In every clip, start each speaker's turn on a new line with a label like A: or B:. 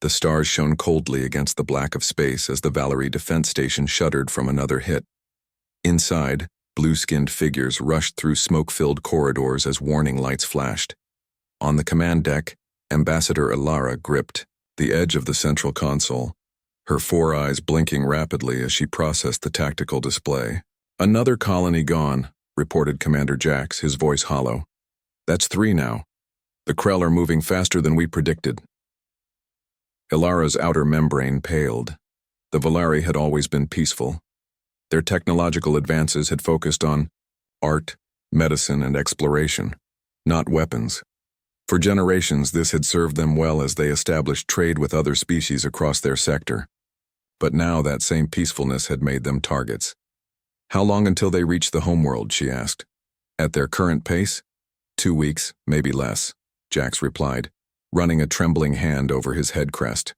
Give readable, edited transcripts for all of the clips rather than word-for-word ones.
A: The stars shone coldly against the black of space as the Valerie defense station shuddered from another hit. Inside, blue-skinned figures rushed through smoke-filled corridors as warning lights flashed. On the command deck, Ambassador Ilara gripped the edge of the central console, her four eyes blinking rapidly as she processed the tactical display. "Another colony gone," reported Commander Jax, his voice hollow. "That's 3 now. The Krell are moving faster than we predicted." Ilara's outer membrane paled. The Valari had always been peaceful. Their technological advances had focused on art, medicine, and exploration, not weapons. For generations, this had served them well as they established trade with other species across their sector. But now that same peacefulness had made them targets. "How long until they reach the homeworld?" she asked. "At their current pace? 2 weeks, maybe less," Jax replied, running a trembling hand over his head crest.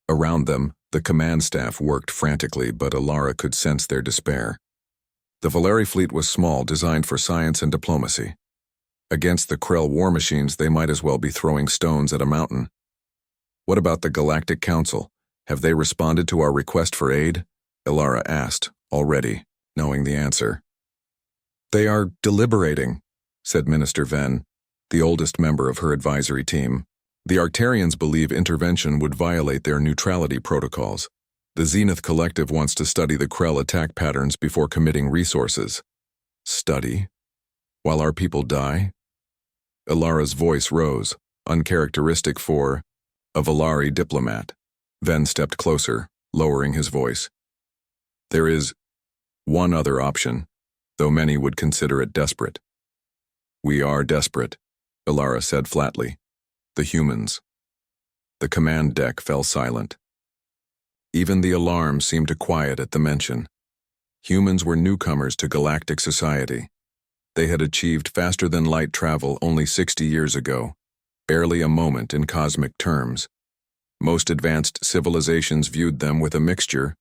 A: Around them, the command staff worked frantically, but Ilara could sense their despair. The Valari fleet was small, designed for science and diplomacy. Against the Krell war machines, they might as well be throwing stones at a mountain. "What about the Galactic Council? Have they responded to our request for aid?" Ilara asked, already knowing the answer. "They are deliberating," said Minister Venn, the oldest member of her advisory team. "The Arctarians believe intervention would violate their neutrality protocols. The Zenith Collective wants to study the Krell attack patterns before committing resources." "Study? While our people die?" Ilara's voice rose, uncharacteristic for a Valari diplomat. Venn stepped closer, lowering his voice. "There is one other option, though many would consider it desperate." "We are desperate," Ilara said flatly. "The humans." The command deck fell silent. Even the alarm seemed to quiet at the mention. Humans were newcomers to galactic society. They had achieved faster-than-light travel only 60 years ago, barely a moment in cosmic terms. Most advanced civilizations viewed them with a mixture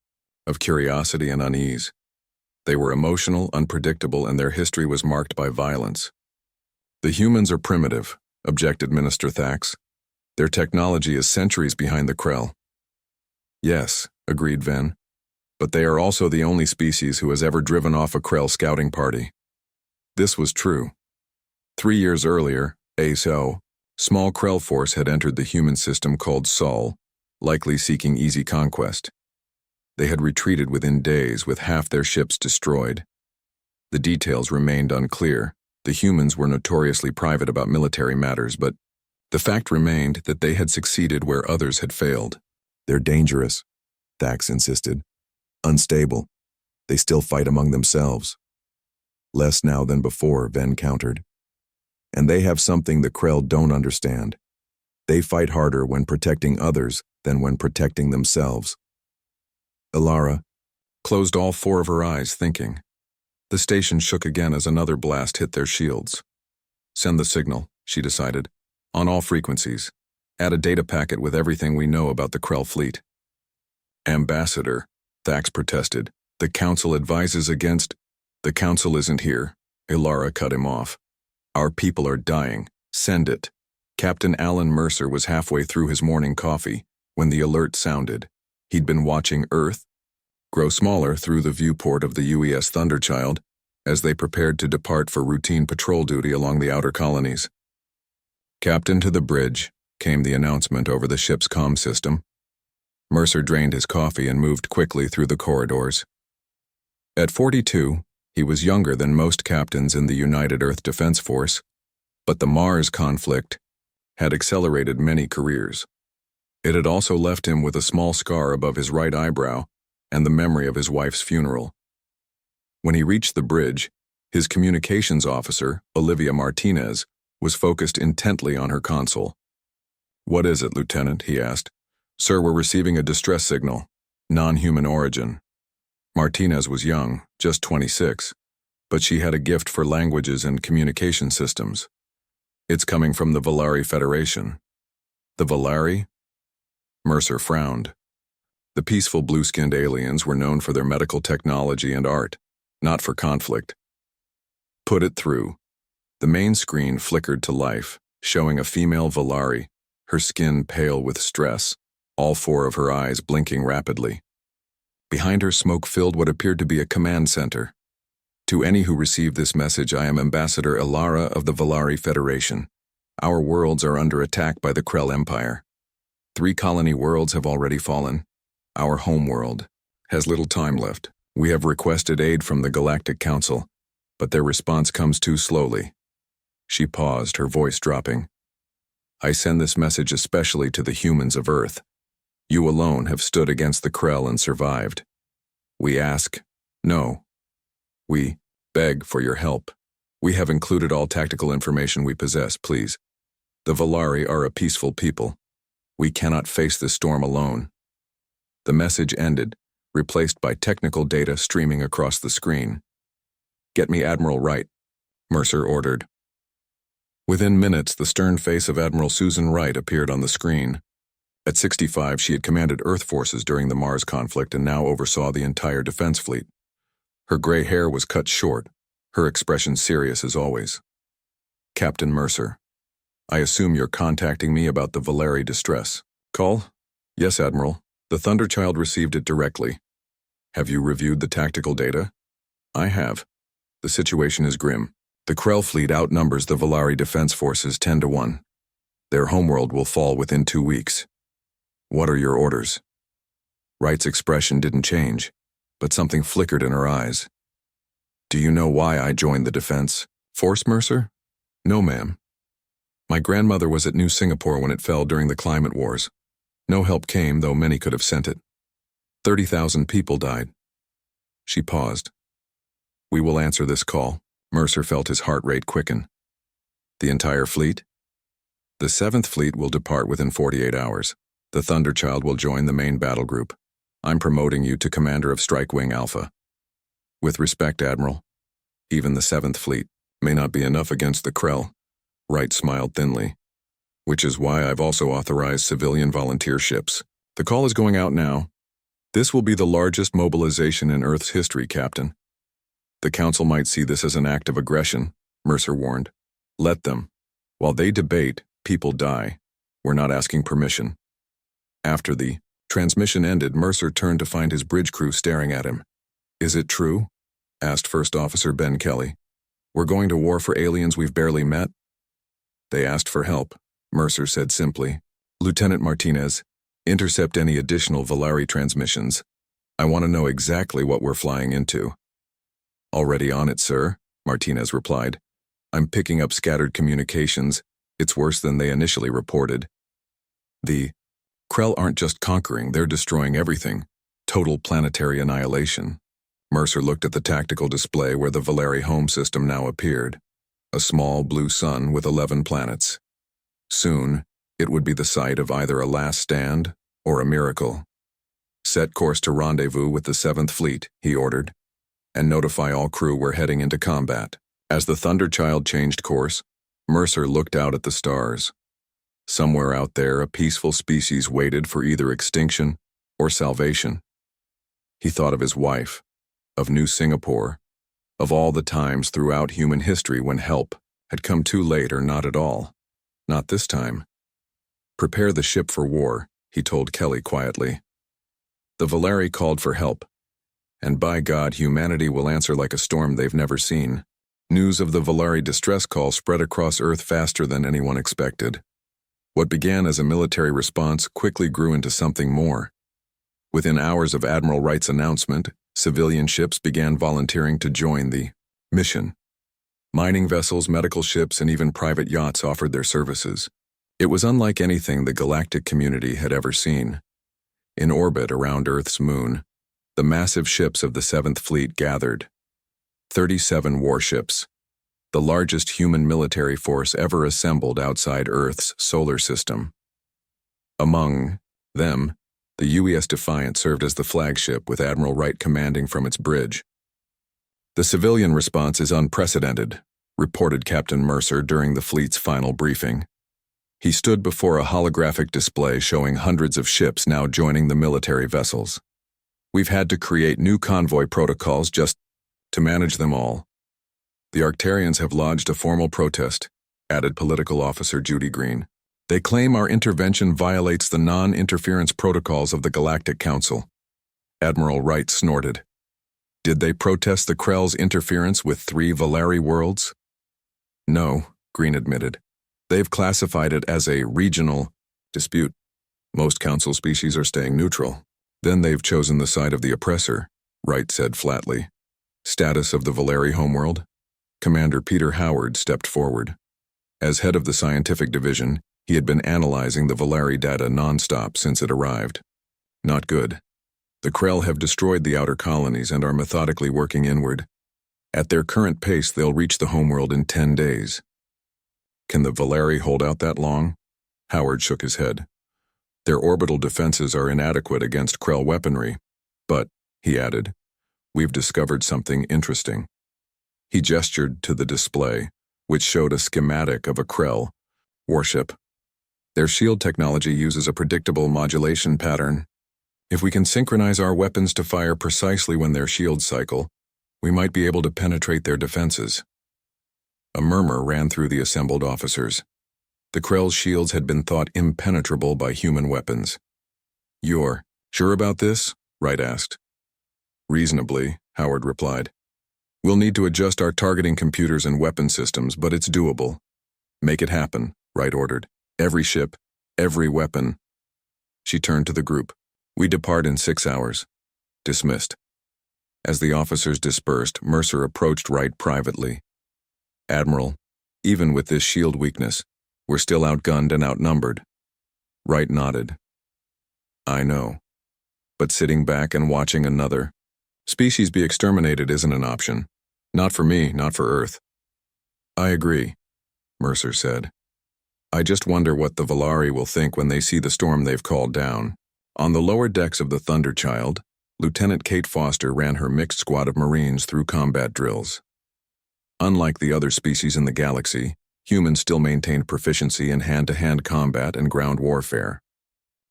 A: of curiosity and unease. They were emotional, unpredictable, and their history was marked by violence. "The humans are primitive," objected Minister Thax. "Their technology is centuries behind the Krell." "Yes," agreed Venn, "but they are also the only species who has ever driven off a Krell scouting party." This was true. 3 years earlier, a small Krell force had entered the human system called Sol, likely seeking easy conquest. They had retreated within days with half their ships destroyed. The details remained unclear. The humans were notoriously private about military matters, but the fact remained that they had succeeded where others had failed. "They're dangerous," Thax insisted. "Unstable. They still fight among themselves." "Less now than before," Venn countered. "And they have something the Krell don't understand. They fight harder when protecting others than when protecting themselves." Ilara closed all 4 of her eyes, thinking. The station shook again as another blast hit their shields. "Send the signal," she decided, "on all frequencies. Add a data packet with everything we know about the Krell fleet." "Ambassador," Thax protested, "the Council advises against—" "The Council isn't here," Ilara cut him off. "Our people are dying. Send it." Captain Alan Mercer was halfway through his morning coffee when the alert sounded. He'd been watching Earth grow smaller through the viewport of the UES Thunderchild as they prepared to depart for routine patrol duty along the outer colonies. "Captain to the bridge," came the announcement over the ship's comm system. Mercer drained his coffee and moved quickly through the corridors. At 42, he was younger than most captains in the United Earth Defense Force, but the Mars conflict had accelerated many careers. It had also left him with a small scar above his right eyebrow and the memory of his wife's funeral. When he reached the bridge, his communications officer, Olivia Martinez, was focused intently on her console. "What is it, Lieutenant?" he asked. "Sir, we're receiving a distress signal. Non-human origin." Martinez was young, just 26, but she had a gift for languages and communication systems. "It's coming from the Valari Federation." "The Valari?" Mercer frowned. The peaceful blue-skinned aliens were known for their medical technology and art, not for conflict. "Put it through." The main screen flickered to life, showing a female Valari, her skin pale with stress, all four of her eyes blinking rapidly. Behind her, smoke filled what appeared to be a command center. To any who receive this message, I am Ambassador Ilara of the Valari Federation. Our worlds are under attack by the Krell Empire. 3 colony worlds have already fallen. Our home world has little time left. We have requested aid from the Galactic Council, but their response comes too slowly. She paused, her voice dropping. I send this message especially to the humans of Earth. You alone have stood against the Krell and survived. We ask, no. We beg for your help. We have included all tactical information we possess, please. The Valari are a peaceful people. We cannot face this storm alone. The message ended, replaced by technical data streaming across the screen. Get me Admiral Wright, Mercer ordered. Within minutes, the stern face of Admiral Susan Wright appeared on the screen. At 65, she had commanded Earth forces during the Mars conflict and now oversaw the entire defense fleet. Her gray hair was cut short, her expression serious as always. Captain Mercer, I assume you're contacting me about the Valari distress call? Yes, Admiral. The Thunderchild received it directly. Have you reviewed the tactical data? I have. The situation is grim. The Krell fleet outnumbers the Valari defense forces 10-1. Their homeworld will fall within 2 weeks. What are your orders? Wright's expression didn't change, but something flickered in her eyes. Do you know why I joined the defense force, Mercer? No, ma'am. My grandmother was at New Singapore when it fell during the climate wars. No help came, though many could have sent it. 30,000 people died. She paused. We will answer this call. Mercer felt his heart rate quicken. The entire fleet? The 7th Fleet will depart within 48 hours. The Thunderchild will join the main battle group. I'm promoting you to Commander of Strike Wing Alpha. With respect, Admiral, even the 7th Fleet may not be enough against the Krell. Wright smiled thinly. Which is why I've also authorized civilian volunteer ships. The call is going out now. This will be the largest mobilization in Earth's history, Captain. The Council might see this as an act of aggression, Mercer warned. Let them. While they debate, people die. We're not asking permission. After the transmission ended, Mercer turned to find his bridge crew staring at him. Is it true? Asked First Officer Ben Kelly. We're going to war for aliens we've barely met? They asked for help, Mercer said simply. Lieutenant Martinez, intercept any additional Valari transmissions. I want to know exactly what we're flying into. Already on it, sir, Martinez replied. I'm picking up scattered communications. It's worse than they initially reported. The Krell aren't just conquering, they're destroying everything. Total planetary annihilation. Mercer looked at the tactical display where the Valari home system now appeared. A small blue sun with 11 planets. Soon, it would be the site of either a last stand or a miracle. Set course to rendezvous with the 7th Fleet, he ordered, and notify all crew we're heading into combat. As the Thunderchild changed course, Mercer looked out at the stars. Somewhere out there, a peaceful species waited for either extinction or salvation. He thought of his wife, of New Singapore, of all the times throughout human history when help had come too late or not at all. Not this time. Prepare the ship for war, he told Kelly quietly. The Valari called for help, and by God, humanity will answer like a storm they've never seen. News of the Valari distress call spread across Earth faster than anyone expected. What began as a military response quickly grew into something more. Within hours of Admiral Wright's announcement, civilian ships began volunteering to join the mission. Mining vessels, medical ships, and even private yachts offered their services. It was unlike anything the galactic community had ever seen. In orbit around Earth's moon, the massive ships of the 7th Fleet gathered. 37 warships, the largest human military force ever assembled outside Earth's solar system. Among them, the UES Defiant served as the flagship, with Admiral Wright commanding from its bridge. The civilian response is unprecedented, reported Captain Mercer during the fleet's final briefing. He stood before a holographic display showing hundreds of ships now joining the military vessels. We've had to create new convoy protocols just to manage them all. The Arctarians have lodged a formal protest, added Political Officer Judy Green. They claim our intervention violates the non-interference protocols of the Galactic Council. Admiral Wright snorted. Did they protest the Krell's interference with 3 Valeri worlds? No, Green admitted. They've classified it as a regional dispute. Most Council species are staying neutral. Then they've chosen the side of the oppressor, Wright said flatly. Status of the Valeri homeworld? Commander Peter Howard stepped forward. As head of the scientific division, he had been analyzing the Valeri data nonstop since it arrived. Not good. The Krell have destroyed the outer colonies and are methodically working inward. At their current pace, they'll reach the homeworld in 10 days. Can the Valeri hold out that long? Howard shook his head. Their orbital defenses are inadequate against Krell weaponry. But, he added, we've discovered something interesting. He gestured to the display, which showed a schematic of a Krell warship. Their shield technology uses a predictable modulation pattern. If we can synchronize our weapons to fire precisely when their shields cycle, we might be able to penetrate their defenses. A murmur ran through the assembled officers. The Krell's shields had been thought impenetrable by human weapons. You're sure about this? Wright asked. Reasonably, Howard replied. We'll need to adjust our targeting computers and weapon systems, but it's doable. Make it happen, Wright ordered. Every ship, every weapon. She turned to the group. We depart in 6 hours. Dismissed. As the officers dispersed, Mercer approached Wright privately. Admiral, even with this shield weakness, we're still outgunned and outnumbered. Wright nodded. I know. But sitting back and watching another species be exterminated isn't an option. Not for me, not for Earth. I agree, Mercer said. I just wonder what the Valeri will think when they see the storm they've called down. On the lower decks of the Thunderchild, Lieutenant Kate Foster ran her mixed squad of Marines through combat drills. Unlike the other species in the galaxy, humans still maintained proficiency in hand-to-hand combat and ground warfare.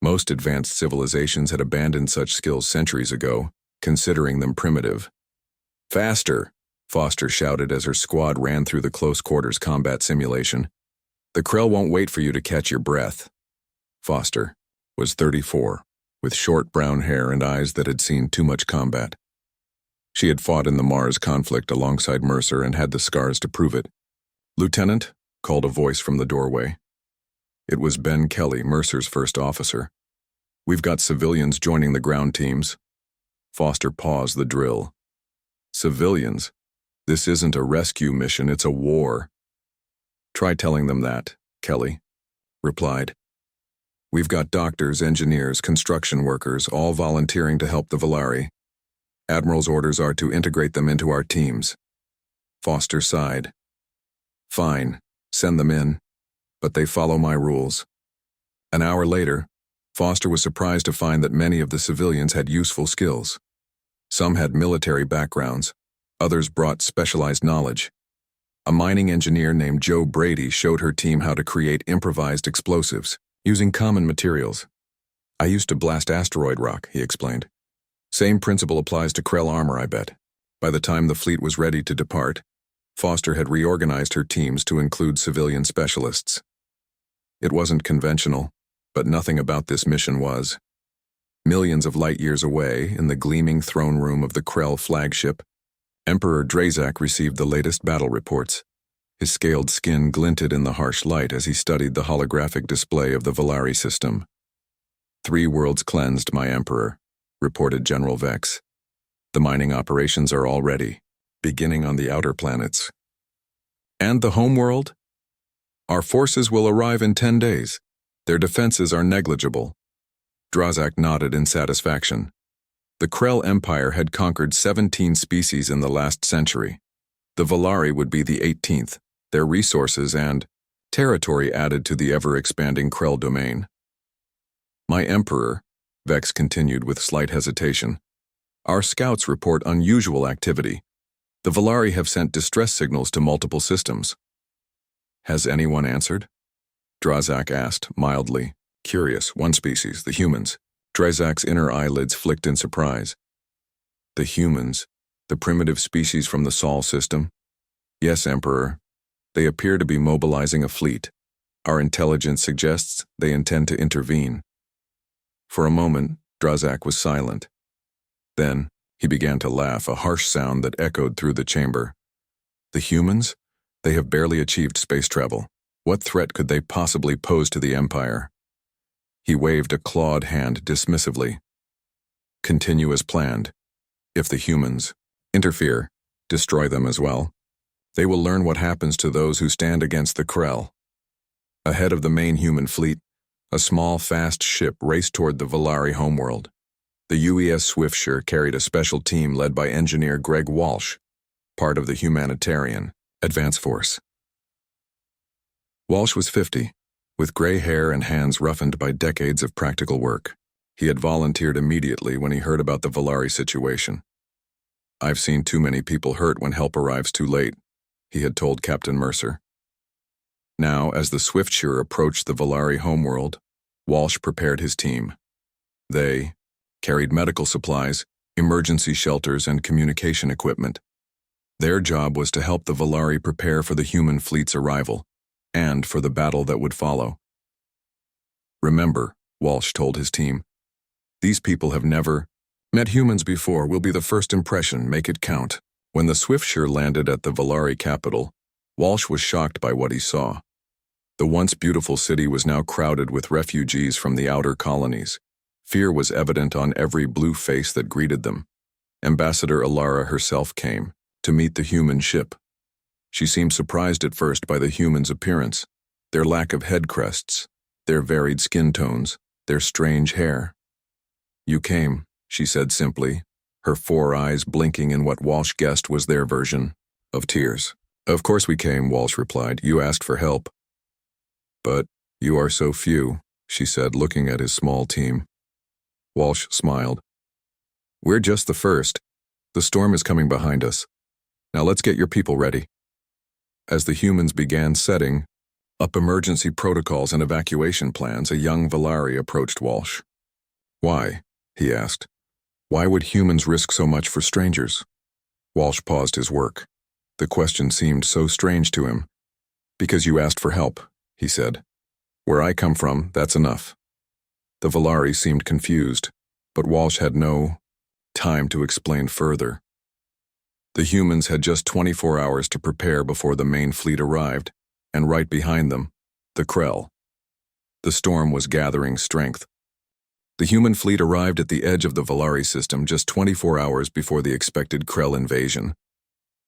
A: Most advanced civilizations had abandoned such skills centuries ago, considering them primitive. Faster, Foster shouted as her squad ran through the close-quarters combat simulation. The Krell won't wait for you to catch your breath. Foster was 34, with short brown hair and eyes that had seen too much combat. She had fought in the Mars conflict alongside Mercer and had the scars to prove it. Lieutenant, called a voice from the doorway. It was Ben Kelly, Mercer's first officer. We've got civilians joining the ground teams. Foster paused the drill. Civilians? This isn't a rescue mission, it's a war. Try telling them that, Kelly replied. We've got doctors, engineers, construction workers, all volunteering to help the Valeri. Admiral's orders are to integrate them into our teams. Foster sighed. Fine, send them in, but they follow my rules. An hour later, Foster was surprised to find that many of the civilians had useful skills. Some had military backgrounds, others brought specialized knowledge. A mining engineer named Joe Brady showed her team how to create improvised explosives, using common materials. I used to blast asteroid rock, he explained. Same principle applies to Krell armor, I bet. By the time the fleet was ready to depart, Foster had reorganized her teams to include civilian specialists. It wasn't conventional, but nothing about this mission was. Millions of light years away, in the gleaming throne room of the Krell flagship, Emperor Drazak received the latest battle reports. His scaled skin glinted in the harsh light as he studied the holographic display of the Valeri system. 3 worlds cleansed, my Emperor, reported General Vex. The mining operations are all ready, beginning on the outer planets. And the homeworld? Our forces will arrive in 10 days. Their defenses are negligible. Drazak nodded in satisfaction. The Krell Empire had conquered 17 species in the last century. The Valeri would be the 18th, their resources and territory added to the ever-expanding Krell domain. My Emperor, Vex continued with slight hesitation, our scouts report unusual activity. The Valeri have sent distress signals to multiple systems. Has anyone answered? Drazak asked, mildly. Curious, one species, the humans. Drazak's inner eyelids flicked in surprise. The humans, the primitive species from the Sol system? Yes, Emperor. They appear to be mobilizing a fleet. Our intelligence suggests they intend to intervene." For a moment, Drazak was silent. Then, he began to laugh, a harsh sound that echoed through the chamber. "The humans? They have barely achieved space travel. What threat could they possibly pose to the Empire?" He waved a clawed hand dismissively. "Continue as planned. If the humans interfere, destroy them as well. They will learn what happens to those who stand against the Krell." Ahead of the main human fleet, a small, fast ship raced toward the Valari homeworld. The UES Swiftsure carried a special team led by engineer Greg Walsh, part of the Humanitarian Advance Force. Walsh was 50, with gray hair and hands roughened by decades of practical work. He had volunteered immediately when he heard about the Valari situation. "I've seen too many people hurt when help arrives too late," he had told Captain Mercer. Now, as the Swiftsure approached the Valari homeworld, Walsh prepared his team. They carried medical supplies, emergency shelters, and communication equipment. Their job was to help the Valari prepare for the human fleet's arrival, and for the battle that would follow. "Remember," Walsh told his team, "these people have never met humans before. Will be the first impression, make it count." When the Swiftsure landed at the Valari capital, Walsh was shocked by what he saw. The once beautiful city was now crowded with refugees from the outer colonies. Fear was evident on every blue face that greeted them. Ambassador Alara herself came to meet the human ship. She seemed surprised at first by the humans' appearance, their lack of head crests, their varied skin tones, their strange hair. "You came," she said simply, her 4 eyes blinking in what Walsh guessed was their version of tears. "Of course we came," Walsh replied. "You asked for help." "But you are so few," she said, looking at his small team. Walsh smiled. "We're just the first. The storm is coming behind us. Now let's get your people ready." As the humans began setting up emergency protocols and evacuation plans, a young Valari approached Walsh. "Why?" he asked. "Why would humans risk so much for strangers?" Walsh paused his work. The question seemed so strange to him. "Because you asked for help," he said. "Where I come from, that's enough." The Valari seemed confused, but Walsh had no time to explain further. The humans had just 24 hours to prepare before the main fleet arrived, and right behind them, the Krell. The storm was gathering strength. The human fleet arrived at the edge of the Valari system just 24 hours before the expected Krell invasion.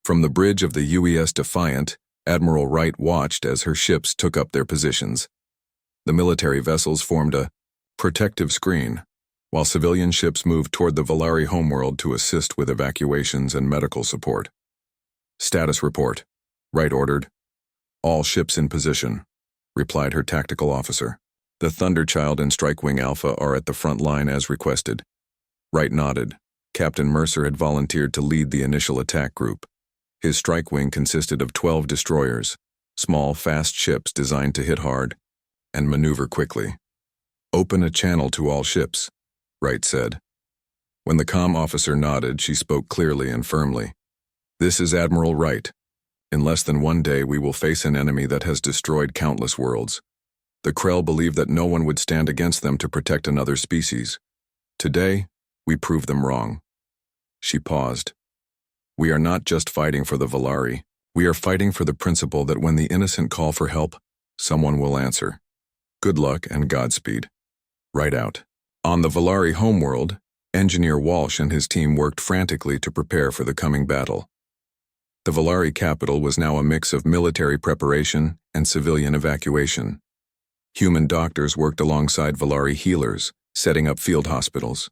A: From the bridge of the UES Defiant, Admiral Wright watched as her ships took up their positions. The military vessels formed a protective screen, while civilian ships moved toward the Valari homeworld to assist with evacuations and medical support. "Status report," Wright ordered. "All ships in position," replied her tactical officer. "The Thunderchild and Strikewing Alpha are at the front line as requested." Wright nodded. Captain Mercer had volunteered to lead the initial attack group. His Strikewing consisted of 12 destroyers, small, fast ships designed to hit hard and maneuver quickly. "Open a channel to all ships," Wright said. When the comm officer nodded, she spoke clearly and firmly. "This is Admiral Wright. In less than 1 day, we will face an enemy that has destroyed countless worlds. The Krell believed that no one would stand against them to protect another species. Today, we prove them wrong." She paused. "We are not just fighting for the Valari. We are fighting for the principle that when the innocent call for help, someone will answer. Good luck and Godspeed." Right out. On the Valari homeworld, Engineer Walsh and his team worked frantically to prepare for the coming battle. The Valari capital was now a mix of military preparation and civilian evacuation. Human doctors worked alongside Valari healers, setting up field hospitals.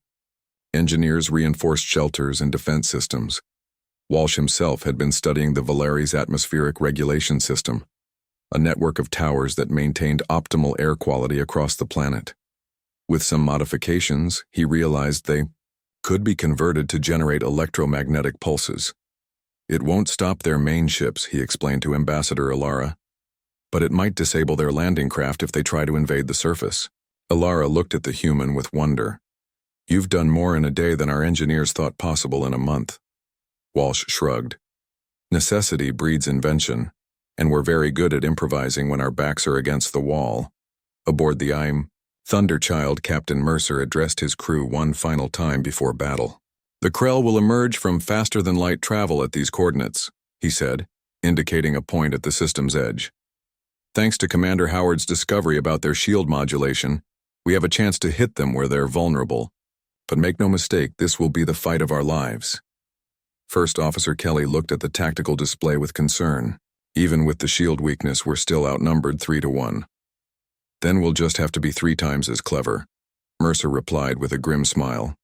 A: Engineers reinforced shelters and defense systems. Walsh himself had been studying the Valari's atmospheric regulation system, a network of towers that maintained optimal air quality across the planet. With some modifications, he realized they could be converted to generate electromagnetic pulses. "It won't stop their main ships," he explained to Ambassador Alara, "but it might disable their landing craft if they try to invade the surface." Alara looked at the human with wonder. "You've done more in a day than our engineers thought possible in a month." Walsh shrugged. "Necessity breeds invention, and we're very good at improvising when our backs are against the wall. Aboard the Thunderchild, Captain Mercer addressed his crew one final time before battle. The Krell will emerge from faster-than-light travel at these coordinates, he said, indicating a point at the system's edge. Thanks to Commander Howard's discovery about their shield modulation, we have a chance to hit them where they're vulnerable. But make no mistake, this will be the fight of our lives. First Officer Kelly looked at the tactical display with concern. Even with the shield weakness, we're still outnumbered 3-1. Then we'll just have to be 3 times as clever, Mercer replied with a grim smile.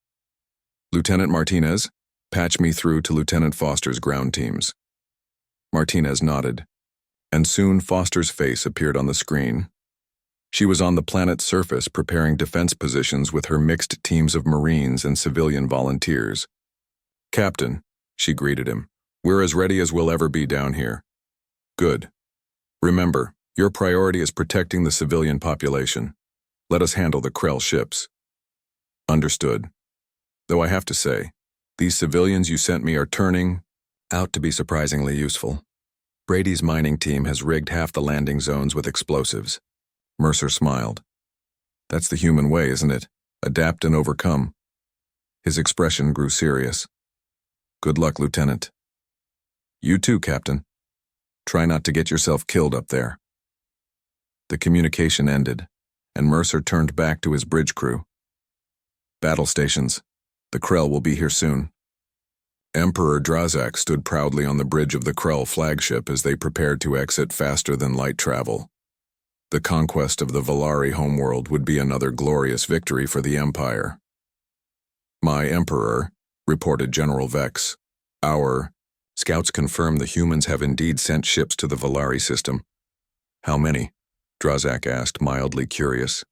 A: Lieutenant Martinez, patch me through to Lieutenant Foster's ground teams. Martinez nodded, and soon Foster's face appeared on the screen. She was on the planet's surface preparing defense positions with her mixed teams of Marines and civilian volunteers. Captain, she greeted him, we're as ready as we'll ever be down here. Good. Remember, your priority is protecting the civilian population. Let us handle the Krell ships. Understood. Though I have to say, these civilians you sent me are turning out to be surprisingly useful. Brady's mining team has rigged half the landing zones with explosives. Mercer smiled. That's the human way, isn't it? Adapt and overcome. His expression grew serious. Good luck, Lieutenant. You too, Captain. Try not to get yourself killed up there. The communication ended, and Mercer turned back to his bridge crew. Battle stations. The Krell will be here soon. Emperor Drazak stood proudly on the bridge of the Krell flagship as they prepared to exit faster-than-light travel. The conquest of the Valari homeworld would be another glorious victory for the Empire. My Emperor, reported General Vex. Our scouts confirm the humans have indeed sent ships to the Valari system. How many? Drazak asked, mildly curious.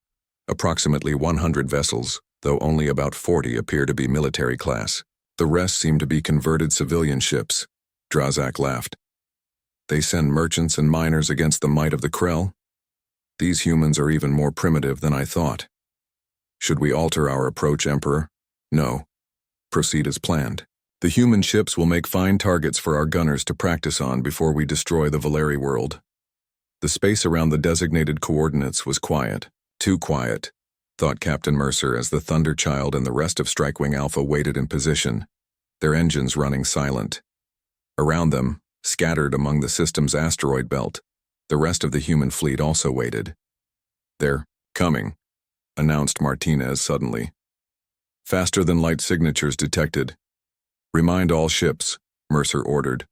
A: Approximately 100 vessels, though only about 40 appear to be military class. The rest seem to be converted civilian ships. Drazak laughed. They send merchants and miners against the might of the Krell? These humans are even more primitive than I thought. Should we alter our approach, Emperor? No. Proceed as planned. The human ships will make fine targets for our gunners to practice on before we destroy the Valari world. The space around the designated coordinates was quiet. Too quiet, thought Captain Mercer as the Thunderchild and the rest of Strikewing Alpha waited in position, their engines running silent. Around them, scattered among the system's asteroid belt, the rest of the human fleet also waited. They're coming, announced Martinez suddenly. Faster-than-light signatures detected. Remind all ships, Mercer ordered.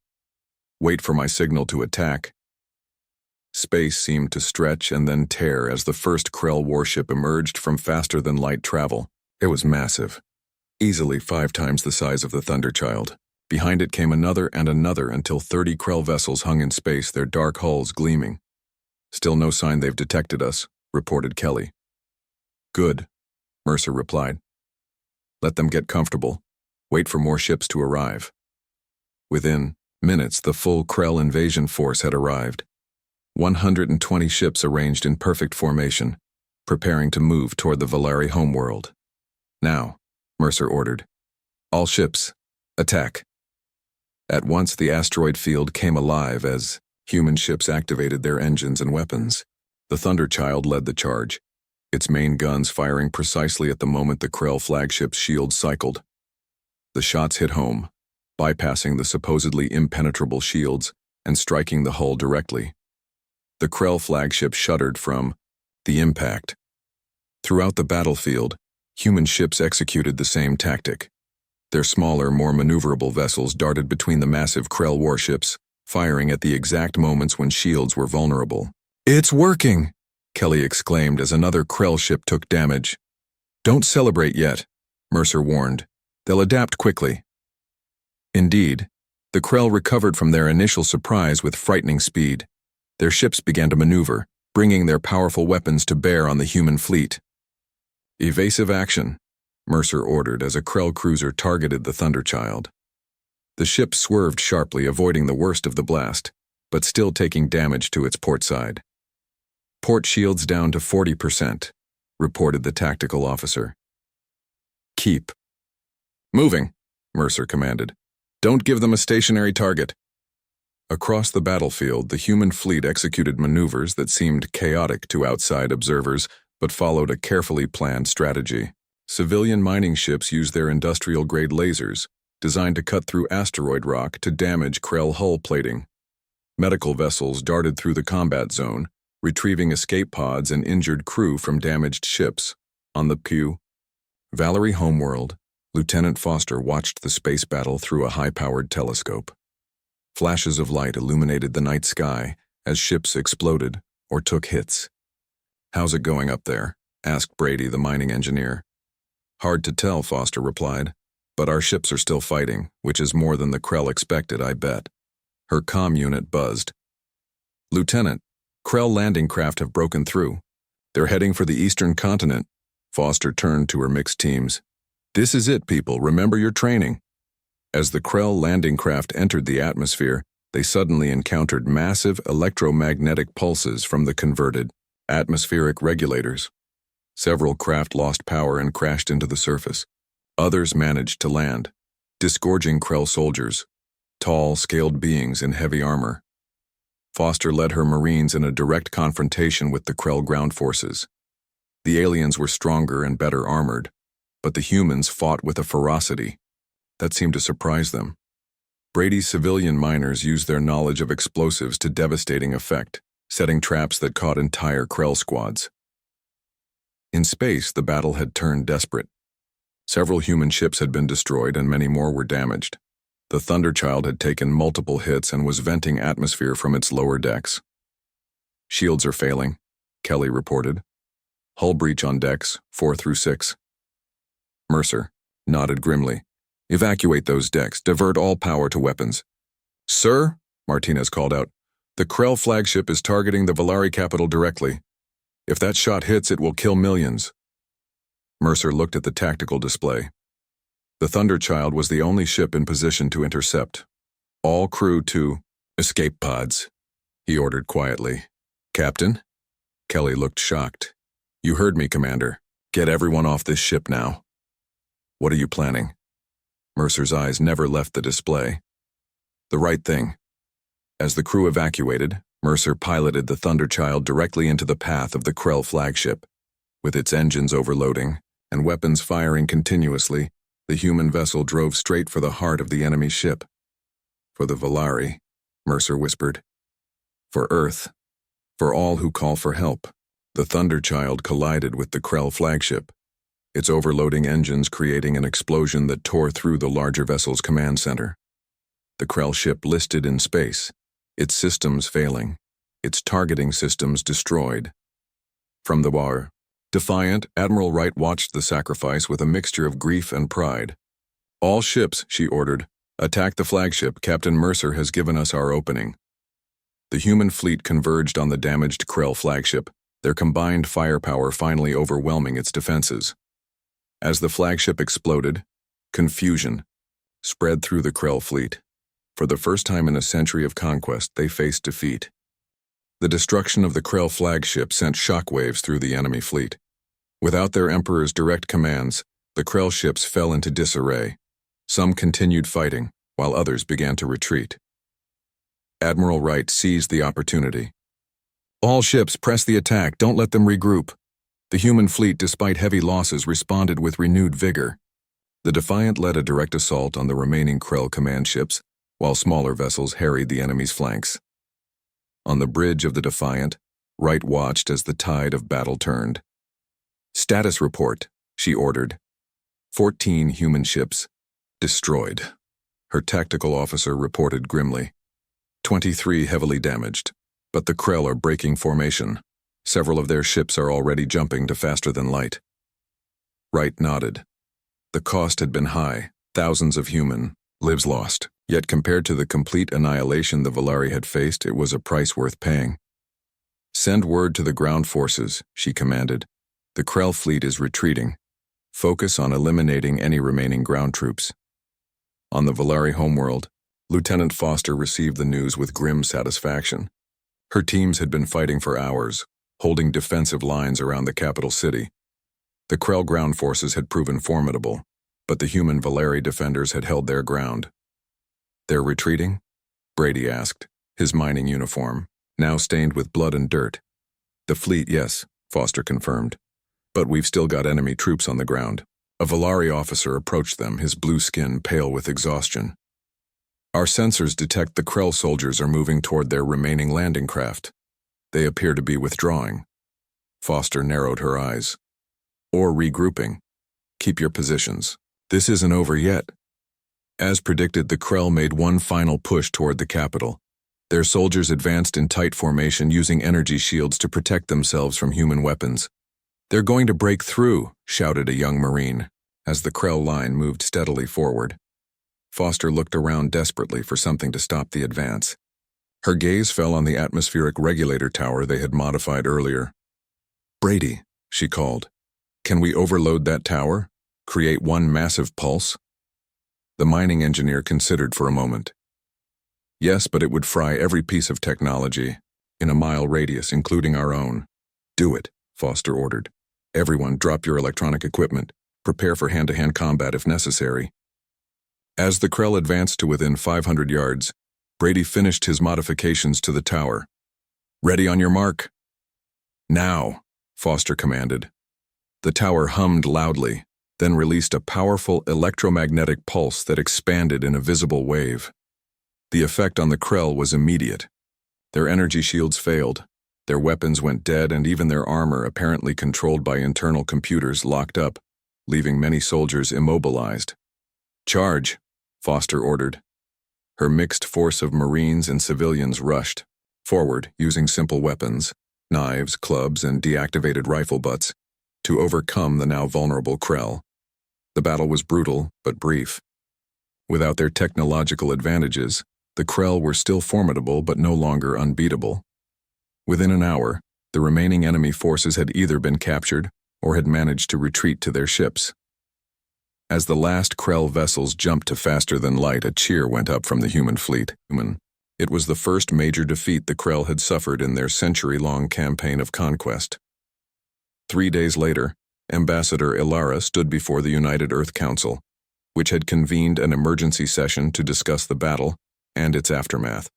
A: Wait for my signal to attack. Space seemed to stretch and then tear as the first Krell warship emerged from faster-than-light travel. It was massive, easily 5 times the size of the Thunderchild. Behind it came another and another until 30 Krell vessels hung in space, their dark hulls gleaming. Still no sign they've detected us, reported Kelly. Good, Mercer replied. Let them get comfortable. Wait for more ships to arrive. Within minutes, the full Krell invasion force had arrived. 120 ships arranged in perfect formation, preparing to move toward the Valari homeworld. Now, Mercer ordered. All ships, attack. At once the asteroid field came alive as human ships activated their engines and weapons. The Thunderchild led the charge, its main guns firing precisely at the moment the Krell flagship's shields cycled. The shots hit home, bypassing the supposedly impenetrable shields and striking the hull directly. The Krell flagship shuddered from the impact. Throughout the battlefield, human ships executed the same tactic. Their smaller, more maneuverable vessels darted between the massive Krell warships, firing at the exact moments when shields were vulnerable. It's working! Kelly exclaimed as another Krell ship took damage. Don't celebrate yet, Mercer warned. They'll adapt quickly. Indeed, the Krell recovered from their initial surprise with frightening speed. Their ships began to maneuver, bringing their powerful weapons to bear on the human fleet. Evasive action, Mercer ordered as a Krell cruiser targeted the Thunderchild. The ship swerved sharply, avoiding the worst of the blast, but still taking damage to its port side. Port shields down to 40%, reported the tactical officer. Keep moving, Mercer commanded. Don't give them a stationary target. Across the battlefield, the human fleet executed maneuvers that seemed chaotic to outside observers, but followed a carefully planned strategy. Civilian mining ships used their industrial-grade lasers, designed to cut through asteroid rock to damage Krell hull plating. Medical vessels darted through the combat zone, retrieving escape pods and injured crew from damaged ships. On the Valerie homeworld, Lieutenant Foster watched the space battle through a high-powered telescope. Flashes of light illuminated the night sky as ships exploded or took hits. "How's it going up there?" asked Brady, the mining engineer. "Hard to tell," Foster replied, "but our ships are still fighting, which is more than the Krell expected, I bet." Her comm unit buzzed. "Lieutenant, Krell landing craft have broken through. They're heading for the eastern continent." Foster turned to her mixed teams. "This is it, people. Remember your training." As the Krell landing craft entered the atmosphere, they suddenly encountered massive electromagnetic pulses from the converted atmospheric regulators. Several craft lost power and crashed into the surface. Others managed to land, disgorging Krell soldiers, tall, scaled beings in heavy armor. Foster led her Marines in a direct confrontation with the Krell ground forces. The aliens were stronger and better armored, but the humans fought with a ferocity that seemed to surprise them. Brady's civilian miners used their knowledge of explosives to devastating effect, setting traps that caught entire Krell squads. In space, the battle had turned desperate. Several human ships had been destroyed and many more were damaged. The Thunderchild had taken multiple hits and was venting atmosphere from its lower decks. "Shields are failing," Kelly reported. "Hull breach on decks, 4 through 6. Mercer nodded grimly. "Evacuate those decks. Divert all power to weapons." "Sir," Martinez called out, "the Krell flagship is targeting the Valari capital directly. If that shot hits, it will kill millions." Mercer looked at the tactical display. The Thunderchild was the only ship in position to intercept. "All crew to escape pods," he ordered quietly. "Captain?" Kelly looked shocked. "You heard me, Commander. Get everyone off this ship now." "What are you planning?" Mercer's eyes never left the display. "The right thing." As the crew evacuated, Mercer piloted the Thunderchild directly into the path of the Krell flagship. With its engines overloading and weapons firing continuously, the human vessel drove straight for the heart of the enemy ship. "For the Valari," Mercer whispered. "For Earth. For all who call for help." The Thunderchild collided with the Krell flagship, its overloading engines creating an explosion that tore through the larger vessel's command center. The Krell ship listed in space, its systems failing, its targeting systems destroyed. From the bar, defiant, Admiral Wright watched the sacrifice with a mixture of grief and pride. "All ships," she ordered, "attack the flagship. Captain Mercer has given us our opening." The human fleet converged on the damaged Krell flagship, their combined firepower finally overwhelming its defenses. As the flagship exploded, confusion spread through the Krell fleet. For the first time in a century of conquest, they faced defeat. The destruction of the Krell flagship sent shockwaves through the enemy fleet. Without their Emperor's direct commands, the Krell ships fell into disarray. Some continued fighting, while others began to retreat. Admiral Wright seized the opportunity. "All ships, press the attack. Don't let them regroup." The human fleet, despite heavy losses, responded with renewed vigor. The Defiant led a direct assault on the remaining Krell command ships, while smaller vessels harried the enemy's flanks. On the bridge of the Defiant, Wright watched as the tide of battle turned. "Status report," she ordered. 14 human ships destroyed. Her tactical officer reported grimly. 23 heavily damaged, but the Krell are breaking formation. Several of their ships are already jumping to faster than light. Wright nodded. The cost had been high, thousands of human lives lost, yet compared to the complete annihilation the Valari had faced, it was a price worth paying. "Send word to the ground forces," she commanded. "The Krell fleet is retreating. Focus on eliminating any remaining ground troops." On the Valari homeworld, Lieutenant Foster received the news with grim satisfaction. Her teams had been fighting for hours, holding defensive lines around the capital city. The Krell ground forces had proven formidable, but the human Valari defenders had held their ground. "They're retreating?" Brady asked. his mining uniform, now stained with blood and dirt. "The fleet, yes," Foster confirmed. "But we've still got enemy troops on the ground." A Valari officer approached them, his blue skin pale with exhaustion. "Our sensors detect the Krell soldiers are moving toward their remaining landing craft. They appear to be withdrawing." Foster narrowed her eyes. "Or regrouping. Keep your positions. This isn't over yet." As predicted, the Krell made one final push toward the capital. Their soldiers advanced in tight formation, using energy shields to protect themselves from human weapons. "They're going to break through," shouted a young Marine, as the Krell line moved steadily forward. Foster looked around desperately for something to stop the advance. Her gaze fell on the atmospheric regulator tower they had modified earlier. "Brady," she called, "can we overload that tower? Create one massive pulse?" The mining engineer considered for a moment. "Yes, but it would fry every piece of technology in a mile radius, including our own." "Do it," Foster ordered. "Everyone, drop your electronic equipment. Prepare for hand-to-hand combat if necessary." As the Krell advanced to within 500 yards, Brady finished his modifications to the tower. "Ready on your mark." "Now," Foster commanded. The tower hummed loudly, then released a powerful electromagnetic pulse that expanded in a visible wave. The effect on the Krell was immediate. Their energy shields failed, their weapons went dead, and even their armor, apparently controlled by internal computers, locked up, leaving many soldiers immobilized. "Charge," Foster ordered. Her mixed force of Marines and civilians rushed forward, using simple weapons, knives, clubs, and deactivated rifle butts, to overcome the now vulnerable Krell. The battle was brutal, but brief. Without their technological advantages, the Krell were still formidable but no longer unbeatable. Within an hour, the remaining enemy forces had either been captured or had managed to retreat to their ships. As the last Krell vessels jumped to faster than light, a cheer went up from the human fleet. It was the first major defeat the Krell had suffered in their century-long campaign of conquest. 3 days later, Ambassador Ilara stood before the United Earth Council, which had convened an emergency session to discuss the battle and its aftermath.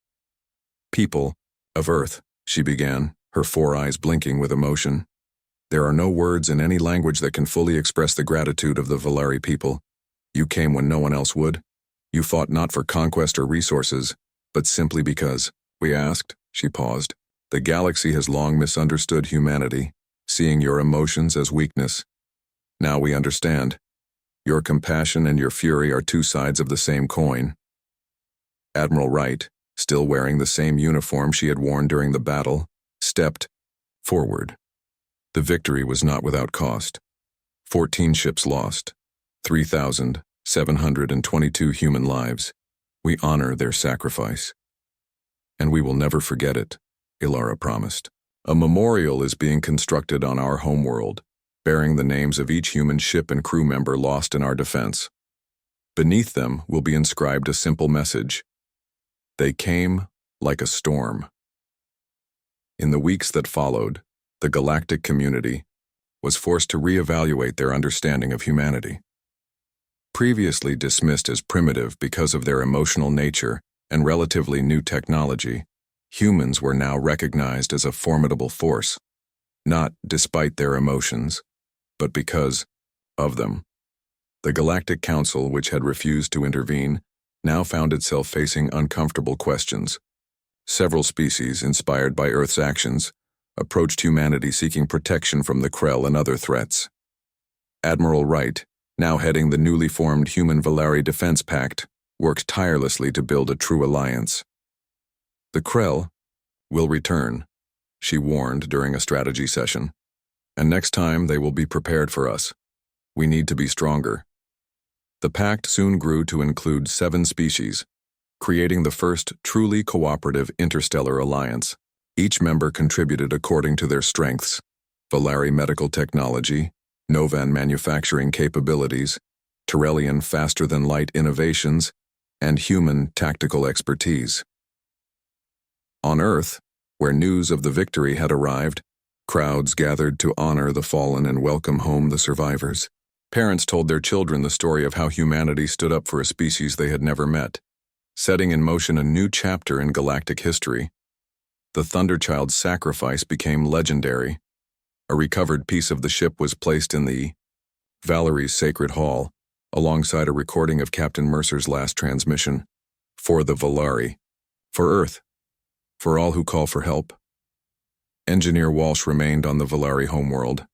A: "People of Earth," she began, her 4 eyes blinking with emotion. "There are no words in any language that can fully express the gratitude of the Valari people. You came when no one else would. You fought not for conquest or resources, but simply because we asked." She paused. "The galaxy has long misunderstood humanity, seeing your emotions as weakness. Now we understand. Your compassion and your fury are 2 sides of the same coin." Admiral Wright, still wearing the same uniform she had worn during the battle, stepped forward. The victory was not without cost. 14 ships lost, 3,722 human lives. We honor their sacrifice. "And we will never forget it," Ilara promised. "A memorial is being constructed on our homeworld, bearing the names of each human ship and crew member lost in our defense. Beneath them will be inscribed a simple message: they came like a storm." In the weeks that followed, the galactic community was forced to reevaluate their understanding of humanity. Previously dismissed as primitive because of their emotional nature and relatively new technology, humans were now recognized as a formidable force, not despite their emotions, but because of them. The Galactic Council, which had refused to intervene, now found itself facing uncomfortable questions. Several species, inspired by Earth's actions, approached humanity seeking protection from the Krell and other threats. Admiral Wright, now heading the newly formed Human-Valari Defense Pact, worked tirelessly to build a true alliance. "The Krell will return," she warned during a strategy session. "And next time they will be prepared for us. We need to be stronger." The pact soon grew to include 7 species, creating the first truly cooperative interstellar alliance. Each member contributed according to their strengths: Valari medical technology, Novan manufacturing capabilities, Tyrellian faster-than-light innovations, and human tactical expertise. On Earth, where news of the victory had arrived, crowds gathered to honor the fallen and welcome home the survivors. Parents told their children the story of how humanity stood up for a species they had never met, setting in motion a new chapter in galactic history. The Thunderchild's sacrifice became legendary. A recovered piece of the ship was placed in the Valerie's Sacred Hall, alongside a recording of Captain Mercer's last transmission. For the Valari. For Earth. For all who call for help. Engineer Walsh remained on the Valari homeworld,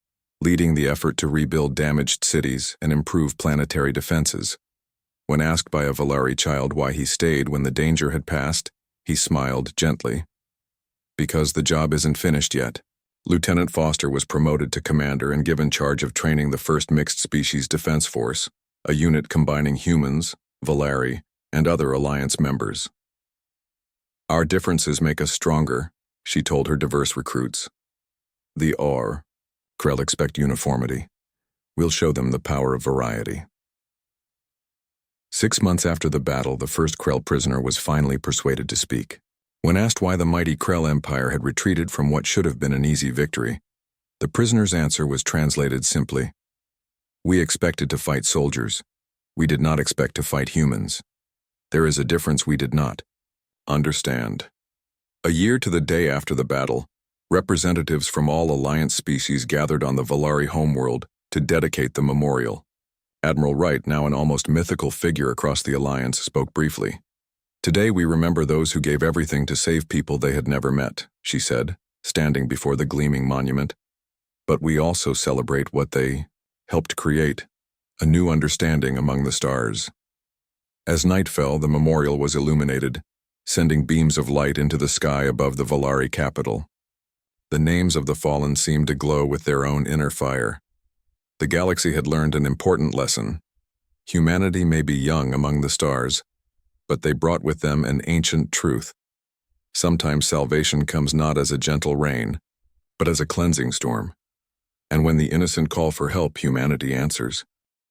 A: leading the effort to rebuild damaged cities and improve planetary defenses. When asked by a Valari child why he stayed when the danger had passed, he smiled gently. Because the job isn't finished yet. Lieutenant Foster was promoted to commander and given charge of training the 1st Mixed Species Defense Force, a unit combining humans, Valari, and other Alliance members. Our differences make us stronger, she told her diverse recruits. The Krell expect uniformity. We'll show them the power of variety. 6 months after the battle, the first Krell prisoner was finally persuaded to speak. When asked why the mighty Krell Empire had retreated from what should have been an easy victory, the prisoner's answer was translated simply. We expected to fight soldiers. We did not expect to fight humans. There is a difference we did not understand. A year to the day after the battle, representatives from all Alliance species gathered on the Valari homeworld to dedicate the memorial. Admiral Wright, now an almost mythical figure across the Alliance, spoke briefly. Today we remember those who gave everything to save people they had never met, she said, standing before the gleaming monument. But we also celebrate what they helped create, a new understanding among the stars. As night fell, the memorial was illuminated, sending beams of light into the sky above the Valari capital. The names of the fallen seemed to glow with their own inner fire. The galaxy had learned an important lesson. Humanity may be young among the stars, but they brought with them an ancient truth. Sometimes salvation comes not as a gentle rain, but as a cleansing storm. And when the innocent call for help, humanity answers.